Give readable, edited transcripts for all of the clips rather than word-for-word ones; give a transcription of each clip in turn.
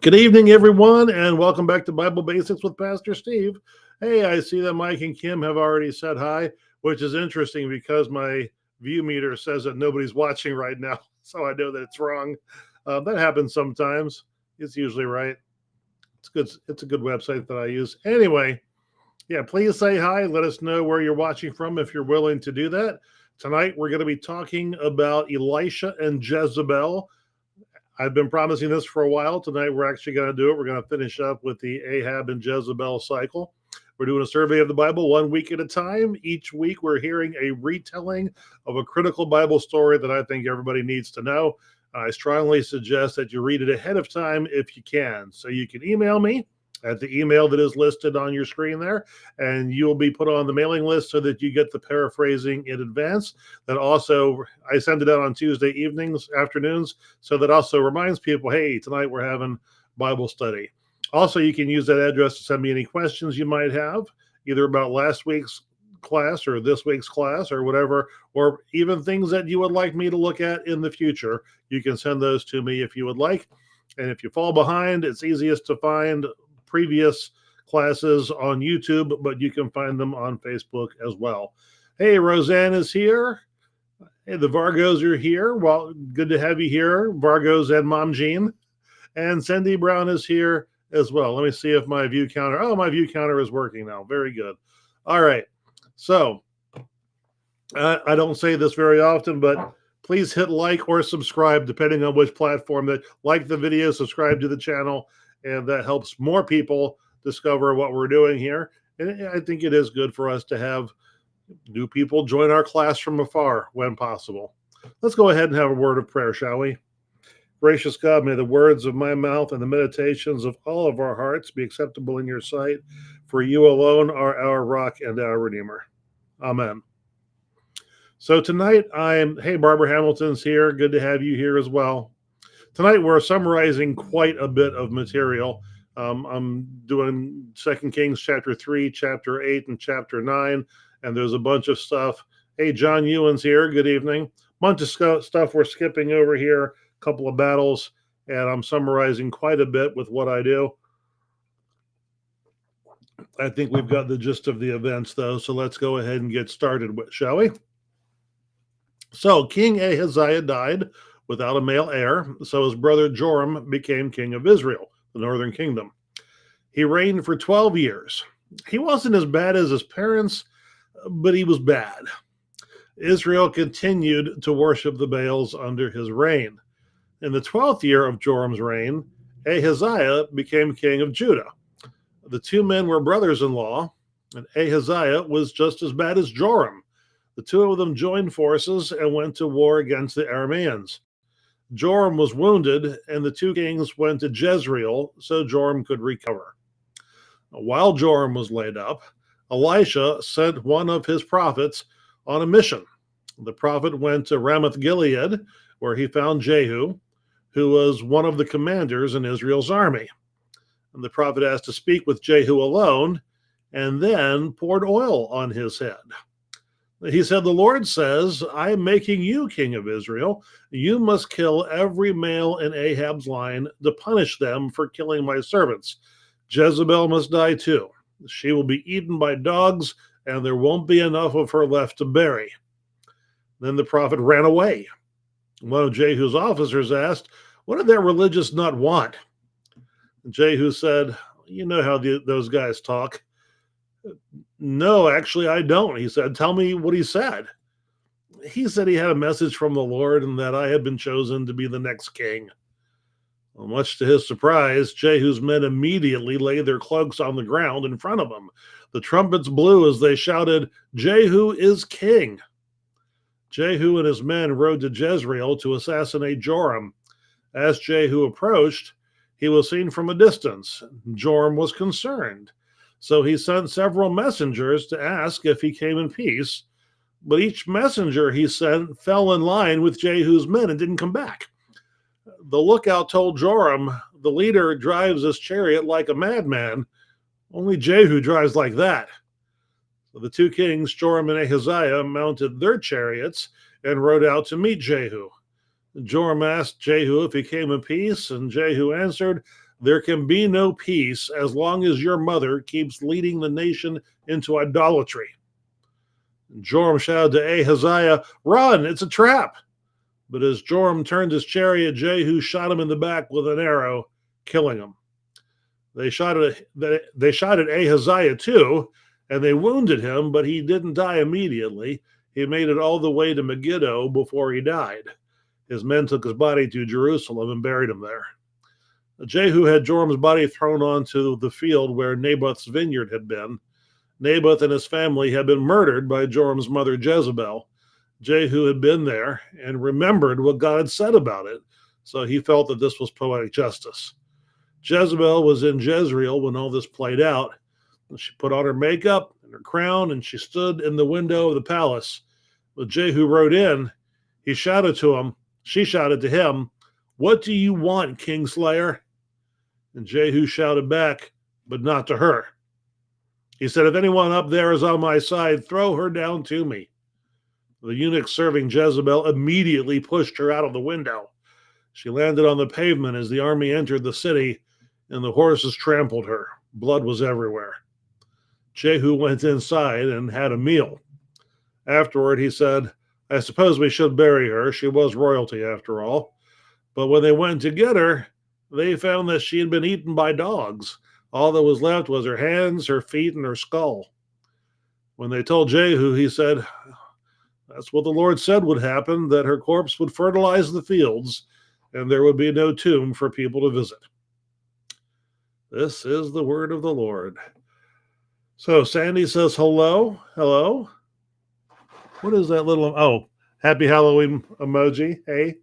Good evening, everyone, and welcome back to Bible Basics with Pastor Steve. Hey, I see that Mike and Kim have already said hi, which is interesting because my view meter says that nobody's watching right now, so I know that it's wrong. That happens sometimes. It's usually right. It's good. It's a good website that I use. Anyway, yeah, please say hi. Let us know where you're watching from if you're willing to do that. Tonight, we're going to be talking about Elisha and Jezebel. I've been promising this for a while. Tonight, we're actually going to do it. We're going to finish up with the Ahab and Jezebel cycle. We're doing a survey of the Bible 1 week at a time. Each week, we're hearing a retelling of a critical Bible story that I think everybody needs to know. I strongly suggest that you read it ahead of time if you can. So you can email me at the email that is listed on your screen there, and you'll be put on the mailing list so that you get the paraphrasing in advance. That also, I send it out on Tuesday afternoons, so that also reminds people, hey, tonight we're having Bible study. Also, you can use that address to send me any questions you might have, either about last week's class or this week's class or whatever, or even things that you would like me to look at in the future. You can send those to me if you would like. And if you fall behind, it's easiest to find previous classes on YouTube, but you can find them on Facebook as well. Hey, Roseanne is here. Hey, the Vargos are here. Well, good to have you here, Vargos and Mom Jean. And Cindy Brown is here as well. Let me see if my view counter, my view counter is working now. Very good. All right. So I don't say this very often, but please hit like or subscribe, depending on which platform. That like the video, subscribe to the channel, and that helps more people discover what we're doing here. And I think it is good for us to have new people join our class from afar when possible. Let's go ahead and have a word of prayer, shall we? Gracious God, may the words of my mouth and the meditations of all of our hearts be acceptable in your sight, for you alone are our rock and our Redeemer. Amen. So tonight, hey, Barbara Hamilton's here. Good to have you here as well. Tonight, we're summarizing quite a bit of material. I'm doing 2 Kings chapter 3, chapter 8, and chapter 9, and there's a bunch of stuff. Hey, John Ewan's here. Good evening. Bunch of stuff we're skipping over here, a couple of battles, and I'm summarizing quite a bit with what I do. I think we've got the gist of the events, though, so let's go ahead and get started, shall we? So King Ahaziah died without a male heir, so his brother Joram became king of Israel, the northern kingdom. He reigned for 12 years. He wasn't as bad as his parents, but he was bad. Israel continued to worship the Baals under his reign. In the 12th year of Joram's reign, Ahaziah became king of Judah. The two men were brothers-in-law, and Ahaziah was just as bad as Joram. The two of them joined forces and went to war against the Arameans. Joram was wounded, and the two kings went to Jezreel so Joram could recover. While Joram was laid up, Elisha sent one of his prophets on a mission. The prophet went to Ramoth Gilead, where he found Jehu, who was one of the commanders in Israel's army. And the prophet asked to speak with Jehu alone, and then poured oil on his head. He said, "The Lord says, I am making you king of Israel. You must kill every male in Ahab's line to punish them for killing my servants. Jezebel must die too. She will be eaten by dogs, and there won't be enough of her left to bury." Then the prophet ran away. One of Jehu's officers asked, "What did that religious nut want?" And Jehu said, "You know how those guys talk." "No, actually, I don't," he said. "Tell me what he said." "He said he had a message from the Lord and that I had been chosen to be the next king." Well, much to his surprise, Jehu's men immediately laid their cloaks on the ground in front of him. The trumpets blew as they shouted, "Jehu is king." Jehu and his men rode to Jezreel to assassinate Joram. As Jehu approached, he was seen from a distance. Joram was concerned. So he sent several messengers to ask if he came in peace, but each messenger he sent fell in line with Jehu's men and didn't come back. The lookout told Joram, "The leader drives his chariot like a madman. Only Jehu drives like that." So the two kings, Joram and Ahaziah, mounted their chariots and rode out to meet Jehu. Joram asked Jehu if he came in peace, and Jehu answered, There can be no peace as long as your mother keeps leading the nation into idolatry. Joram shouted to Ahaziah, "Run, it's a trap." But as Joram turned his chariot, Jehu shot him in the back with an arrow, killing him. They shot at Ahaziah too, and they wounded him, but he didn't die immediately. He made it all the way to Megiddo before he died. His men took his body to Jerusalem and buried him there. Jehu had Joram's body thrown onto the field where Naboth's vineyard had been. Naboth and his family had been murdered by Joram's mother Jezebel. Jehu had been there and remembered what God had said about it, so he felt that this was poetic justice. Jezebel was in Jezreel when all this played out. She put on her makeup and her crown, and she stood in the window of the palace. When Jehu rode in, she shouted to him, "What do you want, Kingslayer?" And Jehu shouted back, but not to her. He said, "If anyone up there is on my side, throw her down to me." The eunuch serving Jezebel immediately pushed her out of the window. She landed on the pavement as the army entered the city, and the horses trampled her. Blood was everywhere. Jehu went inside and had a meal. Afterward, he said, "I suppose we should bury her. She was royalty after all." But when they went to get her, they found that she had been eaten by dogs. All that was left was her hands, her feet, and her skull. When they told Jehu, he said, "That's what the Lord said would happen, that her corpse would fertilize the fields, and there would be no tomb for people to visit." This is the word of the Lord. So Sandy says, hello. Hello. What is that little, happy Halloween emoji. Hey.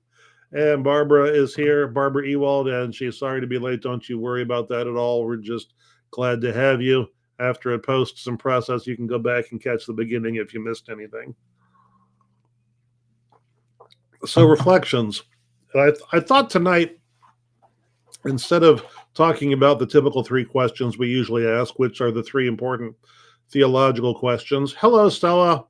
And Barbara is here, Barbara Ewald, and she's sorry to be late. Don't you worry about that at all. We're just glad to have you. After it posts and process, you can go back and catch the beginning if you missed anything. So reflections. I thought tonight, instead of talking about the typical three questions we usually ask, which are the three important theological questions. Hello, Stella.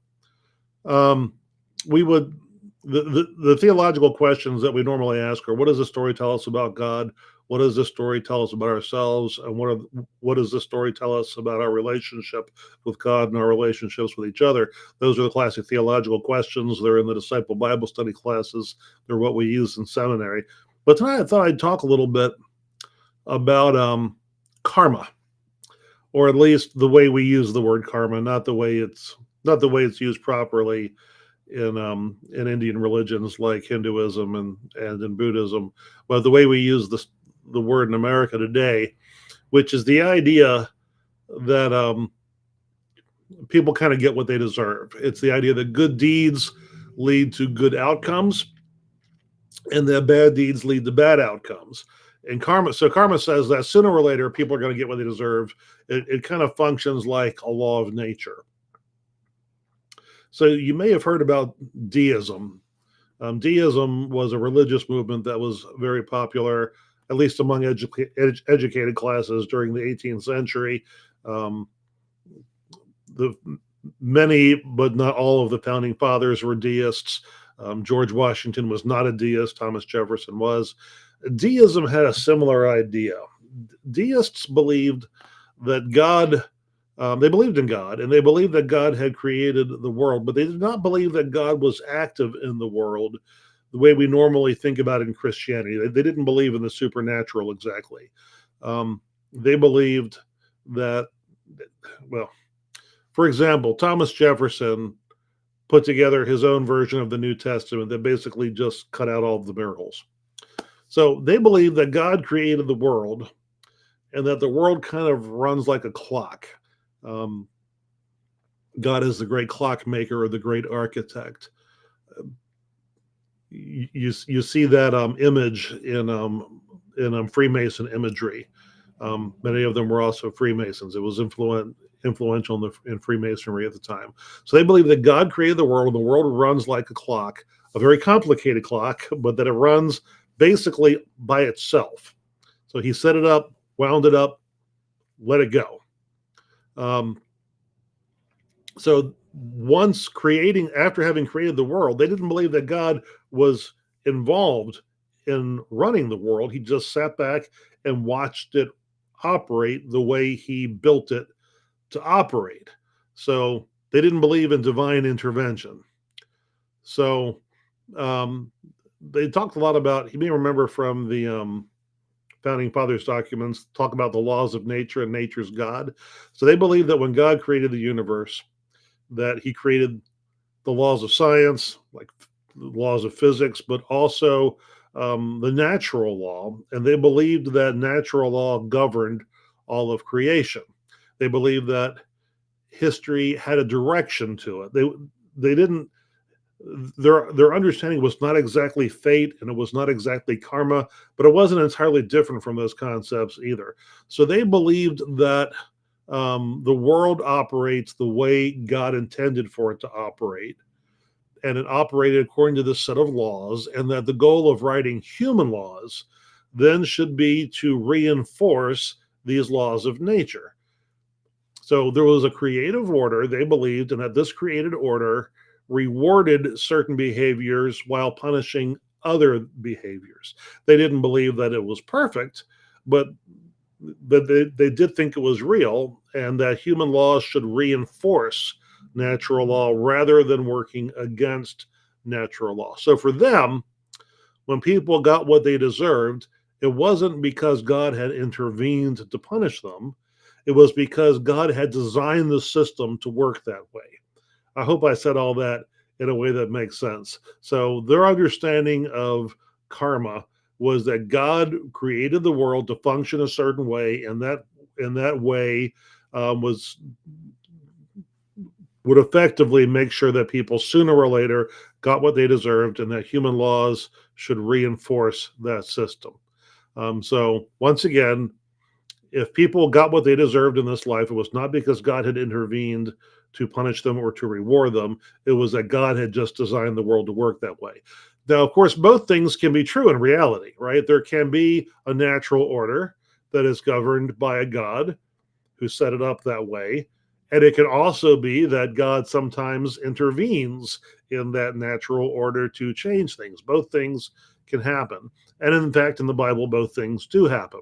We would the theological questions that we normally ask are: what does the story tell us about God? What does this story tell us about ourselves? And what does this story tell us about our relationship with God and our relationships with each other? Those are the classic theological questions. They're in the disciple Bible study classes. They're what we use in seminary. But tonight I thought I'd talk a little bit about karma, or at least the way we use the word karma, not the way it's used properly in Indian religions like Hinduism and in Buddhism, but the way we use the word in America today, which is the idea that people kind of get what they deserve. It's the idea that good deeds lead to good outcomes, and that bad deeds lead to bad outcomes. And karma says that sooner or later people are going to get what they deserve. It kind of functions like a law of nature. So you may have heard about deism. Deism was a religious movement that was very popular, at least among educated classes during the 18th century. Many, but not all, of the founding fathers were deists. George Washington was not a deist. Thomas Jefferson was. Deism had a similar idea. Deists believed that God, they believed in God, and they believed that God had created the world, but they did not believe that God was active in the world the way we normally think about it in Christianity. They didn't believe in the supernatural exactly. They believed that, well, for example, Thomas Jefferson put together his own version of the New Testament that basically just cut out all of the miracles. So they believe that God created the world and that the world kind of runs like a clock. God is the great clockmaker or the great architect. You see that image in Freemason imagery. Many of them were also Freemasons. It was influential in Freemasonry at the time. So they believe that God created the world, and the world runs like a clock, a very complicated clock, but that it runs basically by itself. So he set it up, wound it up, let it go. So after having created the world, they didn't believe that God was involved in running the world. He just sat back and watched it operate the way he built it to operate. So they didn't believe in divine intervention. So um, they talked a lot about, you may remember from the founding fathers documents, talk about the laws of nature and nature's God. So they believe that when God created the universe, that he created the laws of science, like the laws of physics, but also the natural law. And they believed that natural law governed all of creation. They believed that history had a direction to it. They didn't, their understanding was not exactly fate and it was not exactly karma, but it wasn't entirely different from those concepts either. So they believed that the world operates the way God intended for it to operate, and it operated according to this set of laws, and that the goal of writing human laws then should be to reinforce these laws of nature. So there was a creative order, they believed, and that this created order rewarded certain behaviors while punishing other behaviors. They didn't believe that it was perfect, but they did think it was real, and that human laws should reinforce natural law rather than working against natural law. So for them, when people got what they deserved, it wasn't because God had intervened to punish them. It was because God had designed the system to work that way. I hope I said all that in a way that makes sense. So their understanding of karma was that God created the world to function a certain way, and that way was would effectively make sure that people sooner or later got what they deserved, and that human laws should reinforce that system. So once again, if people got what they deserved in this life, it was not because God had intervened to punish them or to reward them. It was that God had just designed the world to work that way. Now, of course, both things can be true in reality, right? There can be a natural order that is governed by a God who set it up that way. And it can also be that God sometimes intervenes in that natural order to change things. Both things can happen. And in fact, in the Bible, both things do happen.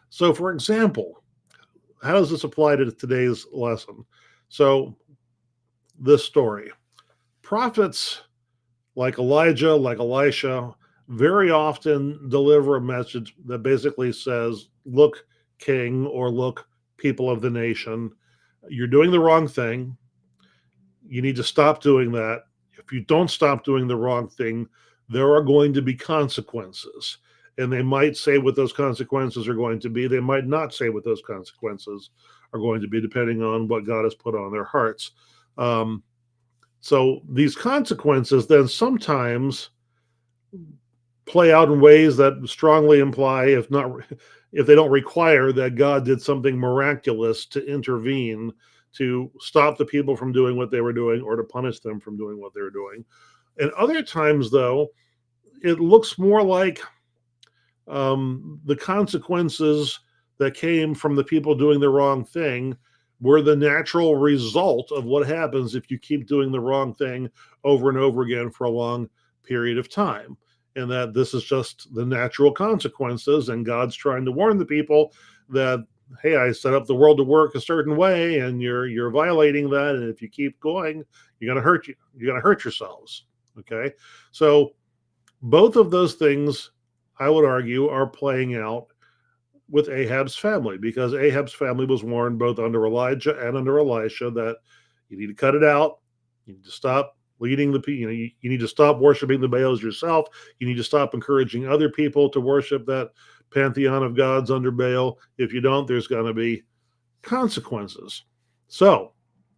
So, for example, how does this apply to today's lesson? So, this story, prophets like Elijah, like Elisha, very often deliver a message that basically says, look, king, or look, people of the nation, you're doing the wrong thing. You need to stop doing that. If you don't stop doing the wrong thing, there are going to be consequences. And they might say what those consequences are going to be. They might not say what those consequences are going to be, depending on what God has put on their hearts. So these consequences then sometimes play out in ways that strongly imply, if they don't require, that God did something miraculous to intervene to stop the people from doing what they were doing or to punish them from doing what they were doing. And other times, though, it looks more like the consequences that came from the people doing the wrong thing were the natural result of what happens if you keep doing the wrong thing over and over again for a long period of time. And that this is just the natural consequences, and God's trying to warn the people that, hey, I set up the world to work a certain way, and you're violating that, and if you keep going, you're gonna hurt yourselves. Okay, so both of those things, I would argue, are playing out with Ahab's family, because Ahab's family was warned both under Elijah and under Elisha that you need to cut it out. You need to stop leading the people. You need to stop worshiping the Baals yourself. You need to stop encouraging other people to worship that pantheon of gods under Baal. If you don't, there's going to be consequences. So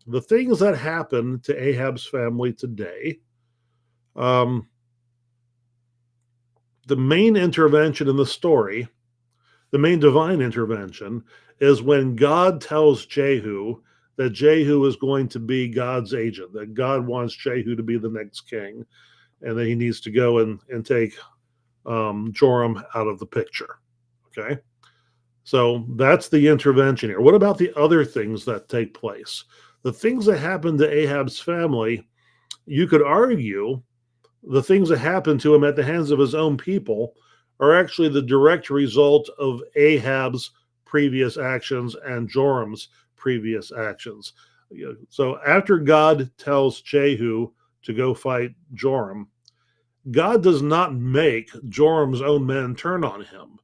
the things that happen to Ahab's family today, the main intervention in the story, the main divine intervention, is when God tells Jehu that Jehu is going to be God's agent, that God wants Jehu to be the next king, and that he needs to go and take Joram out of the picture. Okay? So that's the intervention here. What about the other things that take place? The things that happen to Ahab's family, you could argue the things that happened to him at the hands of his own people are actually the direct result of Ahab's previous actions and Joram's previous actions. So after God tells Jehu to go fight Joram, God does not make Joram's own men turn on him,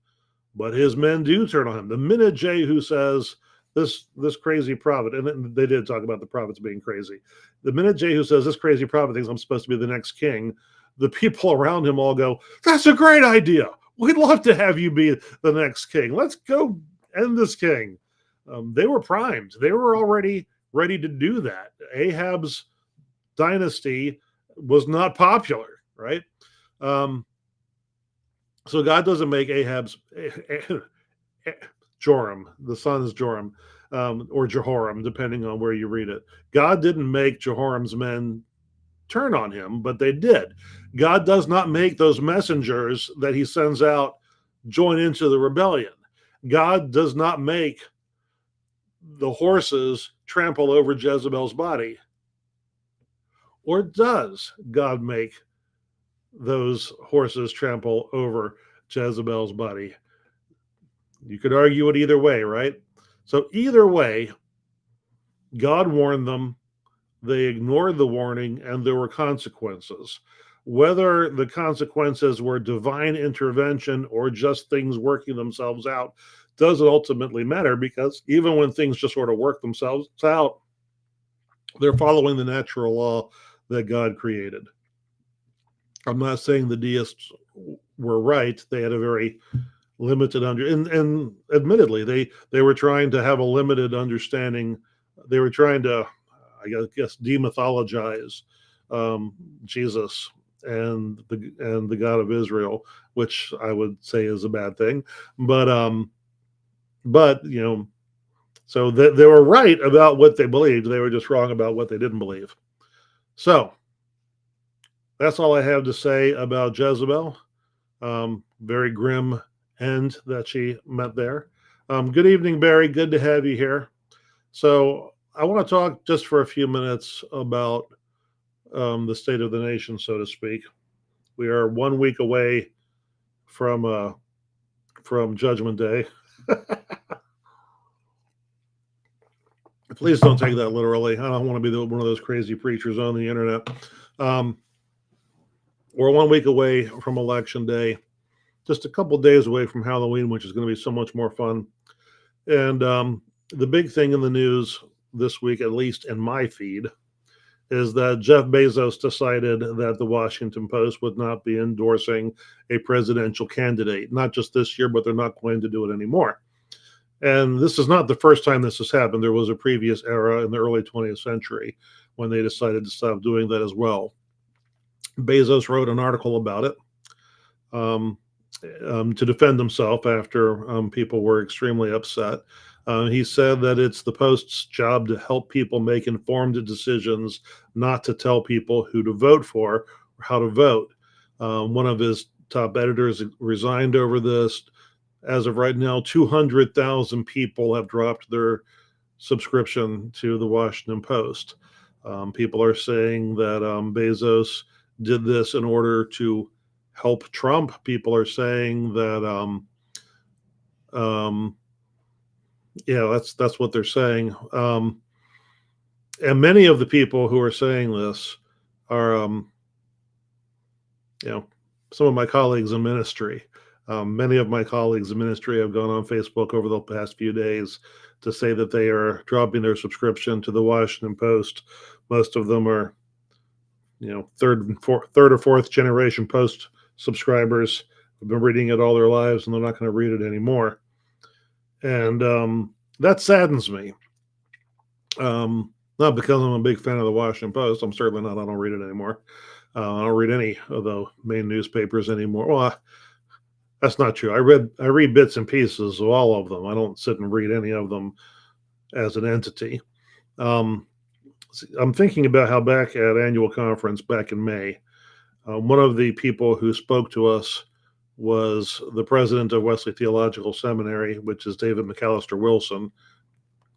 but his men do turn on him. The minute Jehu says, this crazy prophet, and they did talk about the prophets being crazy. The minute Jehu says, this crazy prophet thinks I'm supposed to be the next king, the people around him all go, that's a great idea. We'd love to have you be the next king. Let's go end this king. They were primed. They were already ready to do that. Ahab's dynasty was not popular, right? So God doesn't make Ahab's Joram, the son is Joram, or Jehoram, depending on where you read it. God didn't make Jehoram's men turn on him, but they did. God does not make those messengers that he sends out join into the rebellion. God does not make the horses trample over Jezebel's body. Or does God make those horses trample over Jezebel's body? You could argue it either way, right? So either way, God warned them, they ignored the warning, and there were consequences. Whether the consequences were divine intervention or just things working themselves out doesn't ultimately matter, because even when things just sort of work themselves out, they're following the natural law that God created. I'm not saying the deists were right. They had a very limited and admittedly they were trying to have a limited understanding. They were trying to, I guess, demythologize Jesus and the God of Israel, which I would say is a bad thing. But so they were right about what they believed. They were just wrong about what they didn't believe. So that's all I have to say about Jezebel. Very grim end that she met there. Good evening, Barry. Good to have you here. So I want to talk just for a few minutes about the state of the nation, so to speak. We are 1 week away from Judgment Day. Please don't take that literally. I don't want to be one of those crazy preachers on the internet. We're 1 week away from Election Day, just a couple days away from Halloween, which is going to be so much more fun. And the big thing in the news this week, at least in my feed, is that Jeff Bezos decided that the Washington Post would not be endorsing a presidential candidate, not just this year, but they're not going to do it anymore. And this is not the first time this has happened. There was a previous era in the early 20th century when they decided to stop doing that as well. Bezos wrote an article about it to defend himself after people were extremely upset. He said that it's the Post's job to help people make informed decisions, not to tell people who to vote for or how to vote. One of his top editors resigned over this. As of right now, 200,000 people have dropped their subscription to the Washington Post. People are saying that Bezos did this in order to help Trump. People are saying that, that's what they're saying. And many of the people who are saying this are, some of my colleagues in ministry. Many of my colleagues in ministry have gone on Facebook over the past few days to say that they are dropping their subscription to the Washington Post. Most of them are, third or fourth generation Post subscribers, have been reading it all their lives, and they're not going to read it anymore. And that saddens me. Not because I'm a big fan of the Washington Post. I'm certainly not. I don't read it anymore. I don't read any of the main newspapers anymore. Well, that's not true. I read bits and pieces of all of them. I don't sit and read any of them as an entity. I'm thinking about how back at annual conference back in May, one of the people who spoke to us was the president of Wesley Theological Seminary, which is David McAllister Wilson.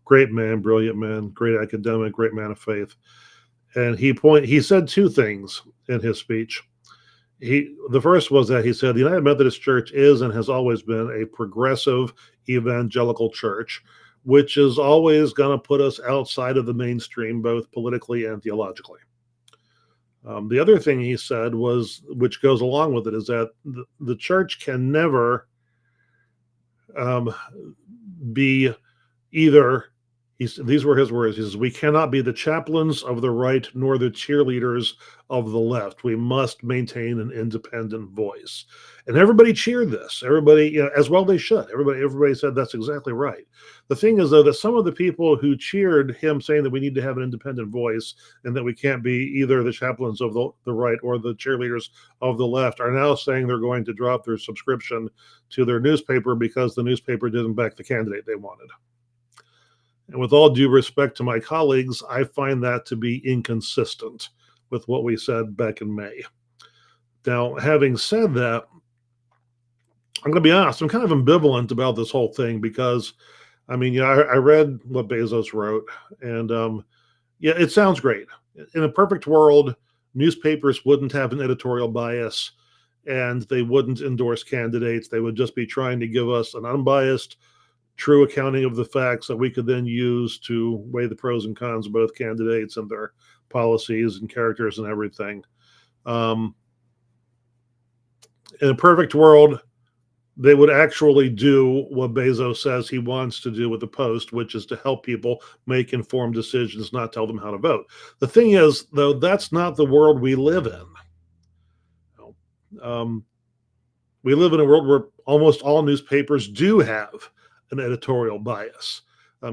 Great man, brilliant man, great academic, great man of faith. And he said two things in his speech. The first was that he said the United Methodist Church is and has always been a progressive evangelical church, which is always going to put us outside of the mainstream, both politically and theologically. The other thing he said was, which goes along with it, is that the church can never be either. These were his words. He says, "We cannot be the chaplains of the right nor the cheerleaders of the left. We must maintain an independent voice." And everybody cheered this. Everybody, as well they should. Everybody said that's exactly right. The thing is, though, that some of the people who cheered him saying that we need to have an independent voice and that we can't be either the chaplains of the right or the cheerleaders of the left are now saying they're going to drop their subscription to their newspaper because the newspaper didn't back the candidate they wanted. And with all due respect to my colleagues, I find that to be inconsistent with what we said back in May. Now, having said that, I'm going to be honest, I'm kind of ambivalent about this whole thing because, I read what Bezos wrote, and it sounds great. In a perfect world, newspapers wouldn't have an editorial bias and they wouldn't endorse candidates. They would just be trying to give us an unbiased, true accounting of the facts that we could then use to weigh the pros and cons of both candidates and their policies and characters and everything. In a perfect world, they would actually do what Bezos says he wants to do with the Post, which is to help people make informed decisions, not tell them how to vote. The thing is, though, that's not the world we live in. We live in a world where almost all newspapers do have an editorial bias.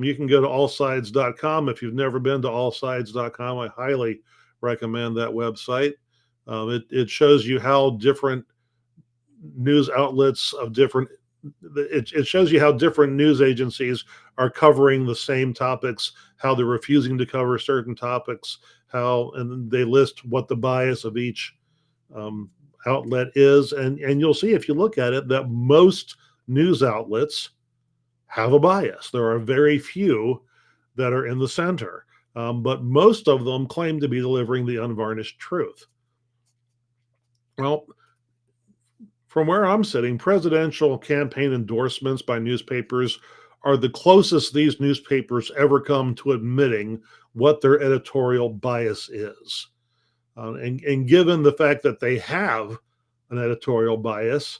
You can go to allsides.com. If you've never been to allsides.com, I highly recommend that website. It shows you how different news outlets of different it shows you how different news agencies are covering the same topics, how they're refusing to cover certain topics, and they list what the bias of each outlet is, and you'll see if you look at it that most news outlets have a bias. There are very few that are in the center, but most of them claim to be delivering the unvarnished truth. Well, from where I'm sitting, presidential campaign endorsements by newspapers are the closest these newspapers ever come to admitting what their editorial bias is. And given the fact that they have an editorial bias,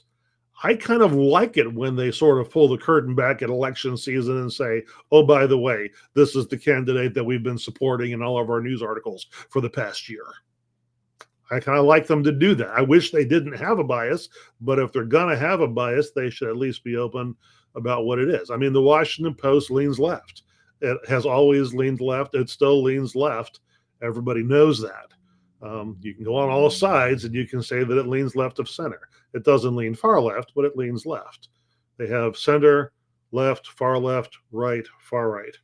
I kind of like it when they sort of pull the curtain back at election season and say, oh, by the way, this is the candidate that we've been supporting in all of our news articles for the past year. I kind of like them to do that. I wish they didn't have a bias, but if they're going to have a bias, they should at least be open about what it is. I mean, the Washington Post leans left. It has always leaned left. It still leans left. Everybody knows that. You can go on all sides and you can say that it leans left of center. It doesn't lean far left, but it leans left. They have center, left, far left, right, far right.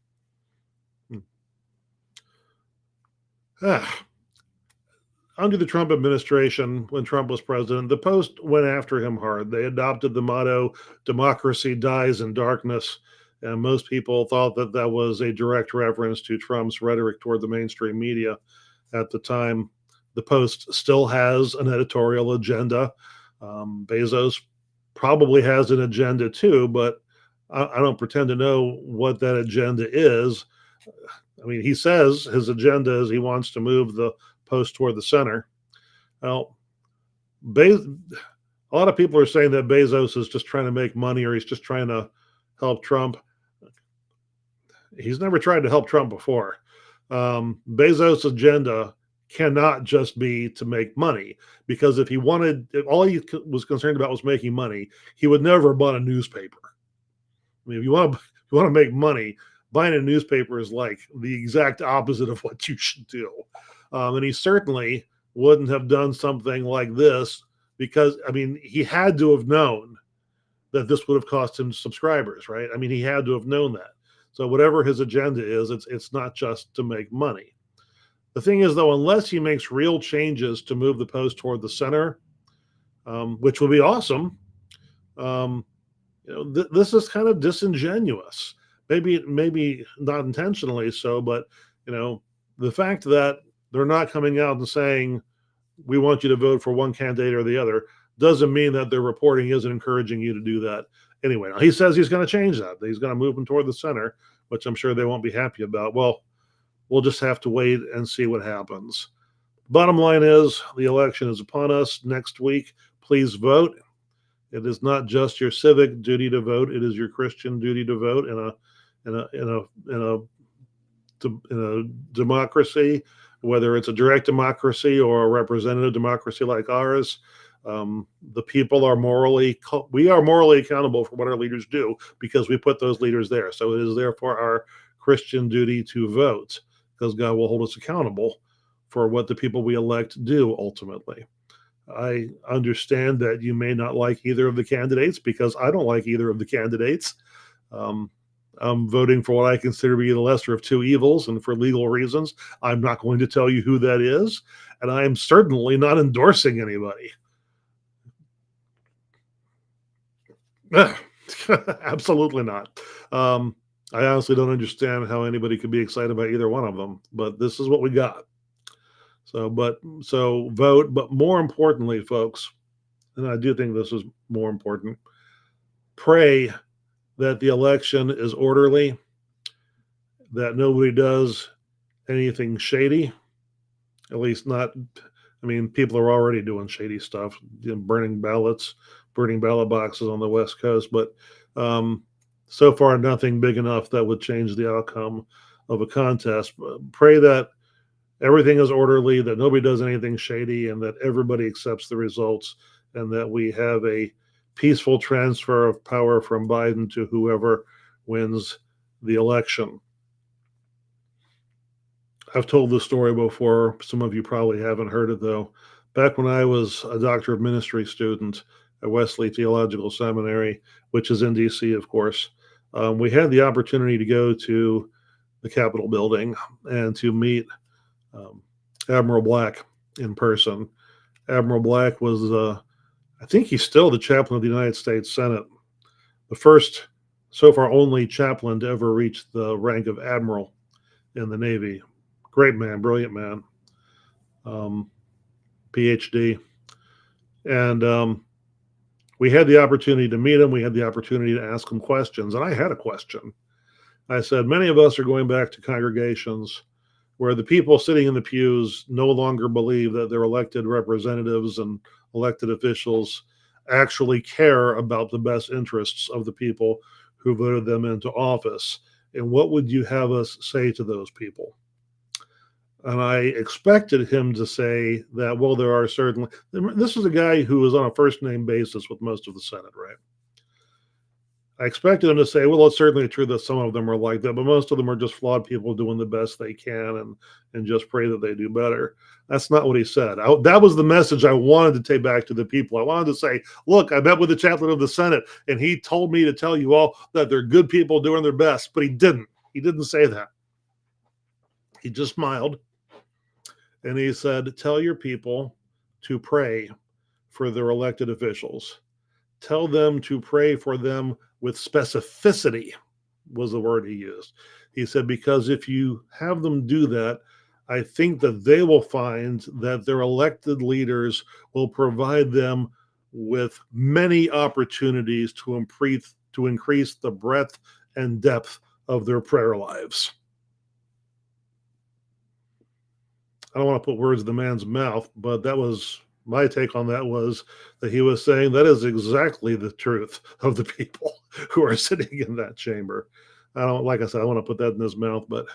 Under the Trump administration, when Trump was president, the Post went after him hard. They adopted the motto, democracy dies in darkness. And most people thought that that was a direct reference to Trump's rhetoric toward the mainstream media at the time. The Post still has an editorial agenda. Bezos probably has an agenda too, but I don't pretend to know what that agenda is. I mean, he says his agenda is he wants to move the Post toward the center. Well, a lot of people are saying that Bezos is just trying to make money or he's just trying to help Trump. He's never tried to help Trump before. Bezos' agenda cannot just be to make money, because if all he was concerned about was making money, he would never have bought a newspaper. I mean, if you want to make money, buying a newspaper is like the exact opposite of what you should do. And he certainly wouldn't have done something like this because, I mean, he had to have known that this would have cost him subscribers, right? I mean, he had to have known that. So whatever his agenda is, it's not just to make money. The thing is, though, unless he makes real changes to move the Post toward the center, which would be awesome, this is kind of disingenuous. Maybe not intentionally so, but the fact that they're not coming out and saying we want you to vote for one candidate or the other, doesn't mean that their reporting isn't encouraging you to do that. Anyway, he says he's going to change that. He's going to move them toward the center, which I'm sure they won't be happy about. Well, we'll just have to wait and see what happens. Bottom line is the election is upon us next week. Please vote. It is not just your civic duty to vote; it is your Christian duty to vote in a democracy, whether it's a direct democracy or a representative democracy like ours. The people are we are morally accountable for what our leaders do because we put those leaders there. So it is therefore our Christian duty to vote because God will hold us accountable for what the people we elect do ultimately. I understand that you may not like either of the candidates because I don't like either of the candidates. I'm voting for what I consider to be the lesser of two evils, and for legal reasons, I'm not going to tell you who that is, and I am certainly not endorsing anybody. Absolutely not. I honestly don't understand how anybody could be excited about either one of them, but this is what we got. So vote, but more importantly, folks, and I do think this is more important, pray that the election is orderly, that nobody does anything shady, at least not, I mean, people are already doing shady stuff, burning ballot boxes on the West Coast, but so far nothing big enough that would change the outcome of a contest. Pray that everything is orderly, that nobody does anything shady, and that everybody accepts the results, and that we have a peaceful transfer of power from Biden to whoever wins the election. I've told this story before. Some of you probably haven't heard it, though. Back when I was a Doctor of Ministry student at Wesley Theological Seminary, which is in D.C., of course, we had the opportunity to go to the Capitol building and to meet Admiral Black in person. Admiral Black was, I think he's still the chaplain of the United States Senate, the first, so far only chaplain to ever reach the rank of admiral in the Navy. Great man, brilliant man, PhD. And we had the opportunity to meet him. We had the opportunity to ask him questions. And I had a question. I said, many of us are going back to congregations where the people sitting in the pews no longer believe that their elected representatives and elected officials actually care about the best interests of the people who voted them into office. And what would you have us say to those people? And I expected him to say that, well, there are certainly, this is a guy who was on a first name basis with most of the Senate, right? I expected him to say, well, it's certainly true that some of them are like that, but most of them are just flawed people doing the best they can and just pray that they do better. That's not what he said. That was the message I wanted to take back to the people. I wanted to say, look, I met with the chaplain of the Senate, and he told me to tell you all that they're good people doing their best, but he didn't. He didn't say that. He just smiled, and he said, tell your people to pray for their elected officials. Tell them to pray for them with specificity, was the word he used. He said, because if you have them do that, I think that they will find that their elected leaders will provide them with many opportunities to increase the breadth and depth of their prayer lives. I don't want to put words in the man's mouth, but that was my take on that, was that he was saying that is exactly the truth of the people who are sitting in that chamber. Like I said, I want to put that in his mouth, but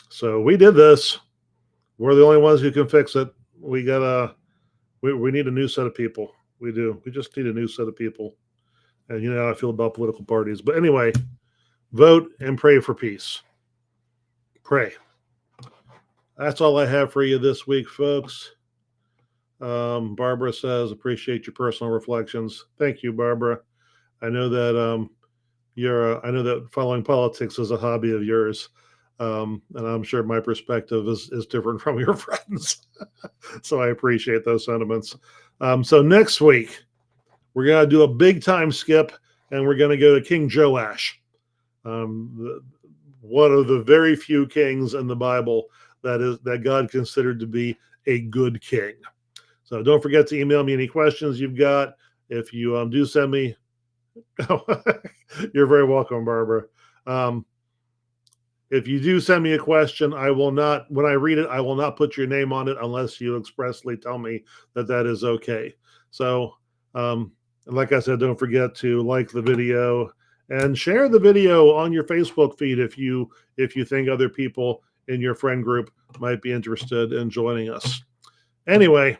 so we did this. We're the only ones who can fix it. We need a new set of people. We do. We just need a new set of people. And you know how I feel about political parties. But anyway, vote and pray for peace. Pray. That's all I have for you this week, folks. Barbara says, appreciate your personal reflections. Thank you, Barbara. I know that I know that following politics is a hobby of yours. And I'm sure my perspective is different from your friends. So I appreciate those sentiments. So next week, we're going to do a big time skip, and we're going to go to King Joash, one of the very few kings in the Bible that God considered to be a good king. So don't forget to email me any questions you've got. If you do send me, you're very welcome, Barbara. If you do send me a question, I will not, when I read it, I will not put your name on it unless you expressly tell me that that is okay. So, like I said, don't forget to like the video and share the video on your Facebook feed if you think other people in your friend group might be interested in joining us. Anyway,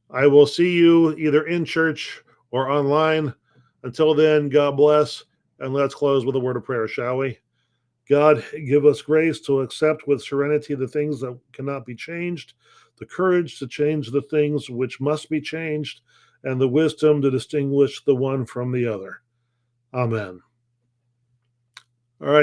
I will see you either in church or online. Until then, God bless, and let's close with a word of prayer, shall we? God, give us grace to accept with serenity the things that cannot be changed, the courage to change the things which must be changed, and the wisdom to distinguish the one from the other. Amen. All right.